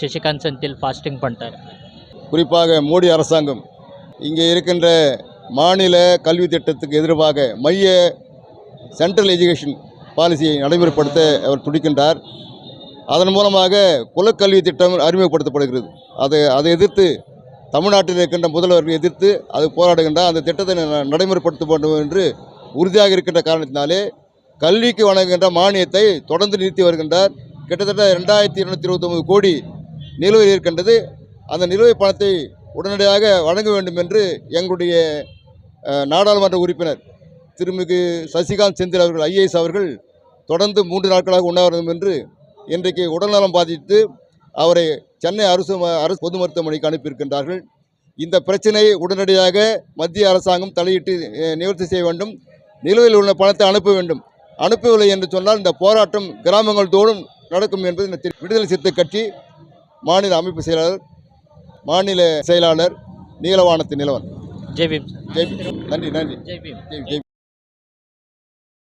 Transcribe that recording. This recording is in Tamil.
சசிகாந்த் செந்தில் ஃபாஸ்டிங் பண்ணிட்டார். குறிப்பாக மோடி அரசாங்கம் இங்கே இருக்கின்ற மாநில கல்வி திட்டத்துக்கு எதிர்ப்பாக மைய சென்ட்ரல் எஜுகேஷன் பாலிசியை நடைமுறைப்படுத்த அவர் துடிக்கின்றார். அதன் மூலமாக குலக்கல்வி திட்டம் அறிமுகப்படுத்தப்படுகிறது. அதை எதிர்த்து தமிழ்நாட்டில் இருக்கின்ற முதல்வர்கள் எதிர்த்து அது போராடுகின்றார். அந்த திட்டத்தை நடைமுறைப்படுத்த வேண்டும் என்று உறுதியாக இருக்கின்ற காரணத்தினாலே கல்விக்கு வழங்குகின்ற மானியத்தை தொடர்ந்து நிறுத்தி வருகின்றார். கிட்டத்தட்ட 2229 கோடி நிலுவையில் இருக்கின்றது. அந்த நிலுவை பணத்தை உடனடியாக வழங்க வேண்டும் என்று எங்களுடைய நாடாளுமன்ற உறுப்பினர் திருமிகு சசிகாந்த் செந்தில் அவர்கள் ஐஏஎஸ் அவர்கள் தொடர்ந்து 3 நாட்களாக உண்ணாவிரதம் என்று இன்றைக்கு உடல்நலம் பாதித்து அவரை சென்னை அரசு பொது மருத்துவமனைக்கு அனுப்பியிருக்கின்றார்கள். இந்த பிரச்சனையை உடனடியாக மத்திய அரசாங்கம் தலையிட்டு நிவர்த்தி செய்ய வேண்டும். நிலுவையில் உள்ள பணத்தை அனுப்ப வேண்டும். அனுப்பவில்லை என்று சொன்னால் இந்த போராட்டம் கிராமங்கள் தோறும் நடக்கும் என்பது விடுதலை சிறுத்தை கட்சி மாநில செயலாளர் நீலவானத்து நிலவன். ஜெய்பீம். நன்றி. ஜெய்பீம். ஜெய்